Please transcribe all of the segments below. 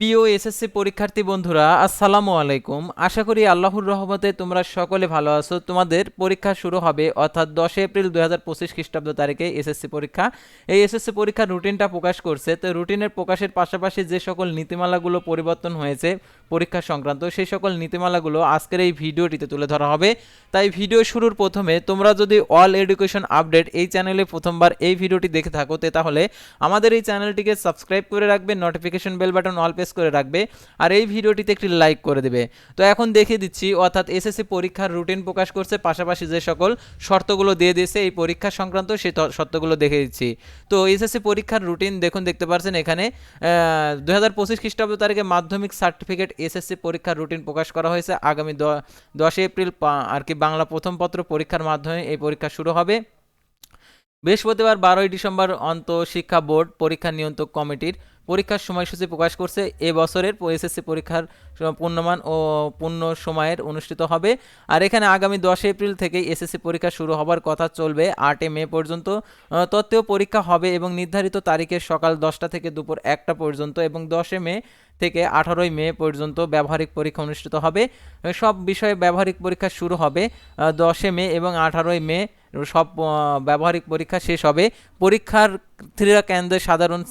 প্রিয় এসএসসি পরীক্ষার্থী বন্ধুরা, আসসালামু আলাইকুম। আশা করি আল্লাহর রহমতে তোমরা সকলে ভালো আছো। তোমাদের পরীক্ষা শুরু হবে অর্থাৎ 10 এপ্রিল 2025 খ্রিস্টাব্দ তারিখে এসএসসি পরীক্ষা। এই এসএসসি পরীক্ষার রুটিনটা প্রকাশ করছে। তো রুটিনের প্রকাশের পাশাপাশি যে সকল নীতিমালাগুলো পরিবর্তন হয়েছে পরীক্ষা সংক্রান্ত, সেই সকল নীতিমালাগুলো আজকের এই ভিডিওটিতে তুলে ধরা হবে। তাই ভিডিও শুরুর প্রথমে তোমরা যদি অল এডুকেশন আপডেট এই চ্যানেলে প্রথমবার এই ভিডিওটি দেখে থাকো, তাহলে আমাদের এই চ্যানেলটিকে সাবস্ক্রাইব করে রাখবে, notification bell button all press করে রাখবে, আর এই ভিডিওটিতে একটি লাইক করে দেবে। তো এখন দেখিয়ে দিচ্ছি, অর্থাৎ এসএসসি পরীক্ষার রুটিন প্রকাশ করছে, পাশাপাশি যে সকল শর্তগুলো দিয়ে দিয়েছে এই পরীক্ষা সংক্রান্ত সেই শর্তগুলো দেখে দিচ্ছি। তো এসএসসি পরীক্ষার রুটিন দেখতে পাচ্ছেন এখানে 2025 খ্রিস্টাব্দ তারিখে মাধ্যমিক সার্টিফিকেট এসএসসি পরীক্ষার রুটিন প্রকাশ করা হয়েছে। আগামী 10 এপ্রিল আর কি বাংলা প্রথম পত্র পরীক্ষার মাধ্যমে এই পরীক্ষা শুরু হবে। বৃহস্পতিবার 12 ডিসেম্বর শিক্ষা বোর্ড পরীক্ষা নিয়ন্ত্রক কমিটির পরীক্ষার সময়সূচি প্রকাশ করছে। এবছরের এসএসসি পরীক্ষার পূর্ণমান ও পূর্ণ সময়ের অনুষ্ঠিত হবে। আর এখানে আগামী 10 এপ্রিল থেকে এসএসসি পরীক্ষা শুরু হবার কথা, চলবে 8 মে পর্যন্ত। তত্ত্বেও পরীক্ষা হবে এবং নির্ধারিত তারিখে সকাল 10টা থেকে দুপুর 1টা পর্যন্ত, এবং 10 মে থেকে 18 মে পর্যন্ত ব্যবহারিক পরীক্ষা অনুষ্ঠিত হবে। সব বিষয়ে ব্যবহারিক পরীক্ষা শুরু হবে 10 মে এবং 18 মে সব ব্যবহারিক পরীক্ষা শেষ হবে। পরীক্ষার্থীরা কেন্দ্রে সাধারণ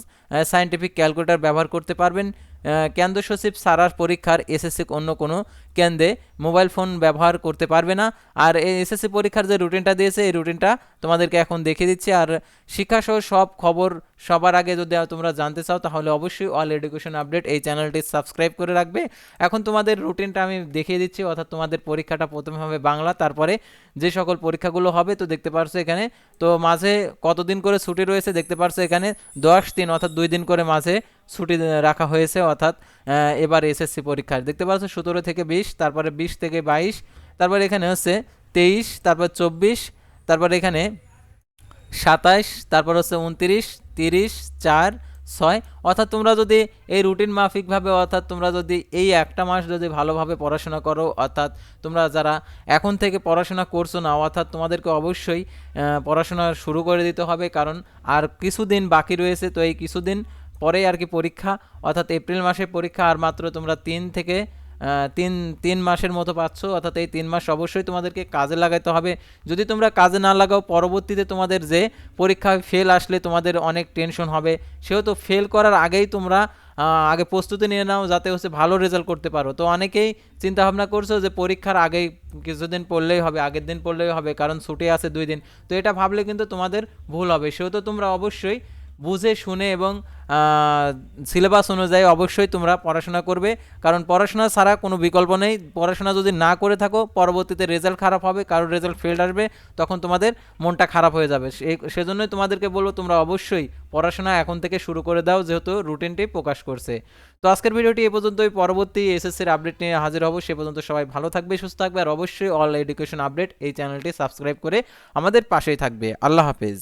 সায়েন্টিফিক ক্যালকুলেটর ব্যবহার করতে পারবেন। কেন্দ্র সচিব সারার পরীক্ষার এসএসসি অন্য কোনো কেন্দ্রে মোবাইল ফোন ব্যবহার করতে পারবে না। আর এই এসএসসি পরীক্ষার যে রুটিনটা দিয়েছে এই রুটিনটা তোমাদেরকে এখন দেখিয়ে দিচ্ছি। আর শিক্ষাসহ সব খবর সবার আগে যদি তোমরা জানতে চাও, তাহলে অবশ্যই অল এডুকেশন আপডেট এই চ্যানেলটি সাবস্ক্রাইব করে রাখবে। এখন তোমাদের রুটিনটা আমি দেখিয়ে দিচ্ছি, অর্থাৎ তোমাদের পরীক্ষাটা প্রথমে হবে বাংলা, তারপরে যে সকল পরীক্ষাগুলো হবে। তো দেখতে পারছো এখানে, তো মাঝে কতদিন করে ছুটি রয়েছে দেখতে পারছো এখানে 10 দিন, অর্থাৎ 2 দিন করে মাঝে ছুটি রাখা হয়েছে। অর্থাৎ এবার এসএসসি পরীক্ষার দেখতে পাচ্ছ 17 থেকে 20, তারপরে 20 থেকে 22, তারপরে এখানে হচ্ছে 23, তারপর 24, তারপরে এখানে 27, তারপর হচ্ছে 29, 30, 4, 6। অর্থাৎ তোমরা যদি এই রুটিন মাফিকভাবে, অর্থাৎ তোমরা যদি এই একটা মাস যদি ভালোভাবে পড়াশোনা করো, অর্থাৎ তোমরা যারা এখন থেকে পড়াশোনা করছো না, অর্থাৎ তোমাদেরকে অবশ্যই পড়াশোনা শুরু করে দিতে হবে, কারণ আর কিছুদিন বাকি রয়েছে। তো এই কিছুদিন পরেই আর কি পরীক্ষা, অর্থাৎ এপ্রিল মাসে পরীক্ষা। আর মাত্র তোমরা 3 মাসের মতো পাচ্ছ, অর্থাৎ এই 3 মাস অবশ্যই তোমাদেরকে কাজে লাগাতে হবে। যদি তোমরা কাজে না লাগাও, পরবর্তীতে তোমাদের যে পরীক্ষায় ফেল আসলে তোমাদের অনেক টেনশন হবে। সেহেতু ফেল করার আগেই তোমরা আগে প্রস্তুতি নিয়ে নাও, যাতে হচ্ছে ভালো রেজাল্ট করতে পারো। তো অনেকেই চিন্তা ভাবনা করছো যে পরীক্ষার আগেই কিছুদিন পড়লেই হবে, আগের দিন পড়লেই হবে, কারণ ছুটি আছে 2 দিন। তো এটা ভাবলে কিন্তু তোমাদের ভুল হবে। সেহেতু তোমরা অবশ্যই বুঝে শুনে এবং সিলেবাস অনুযায়ী অবশ্যই তোমরা পড়াশোনা করবে, কারণ পড়াশোনা ছাড়া কোনো বিকল্প নেই। পড়াশোনা যদি না করে থাকো, পরবর্তীতে রেজাল্ট খারাপ হবে, কারোর রেজাল্ট ফেল্ড আসবে, তখন তোমাদের মনটা খারাপ হয়ে যাবে। সেজন্যই তোমাদেরকে বলবো তোমরা অবশ্যই পড়াশোনা এখন থেকে শুরু করে দাও, যেহেতু রুটিনটি প্রকাশ করছে। তো আজকের ভিডিওটি এ পর্যন্তই। পরবর্তী এসএসসির আপডেট নিয়ে হাজির হব। সে পর্যন্ত সবাই ভালো থাকবে, সুস্থ থাকবে, আর অবশ্যই অল এডুকেশন আপডেট এই চ্যানেলটি সাবস্ক্রাইব করে আমাদের পাশেই থাকবে। আল্লাহ হাফেজ।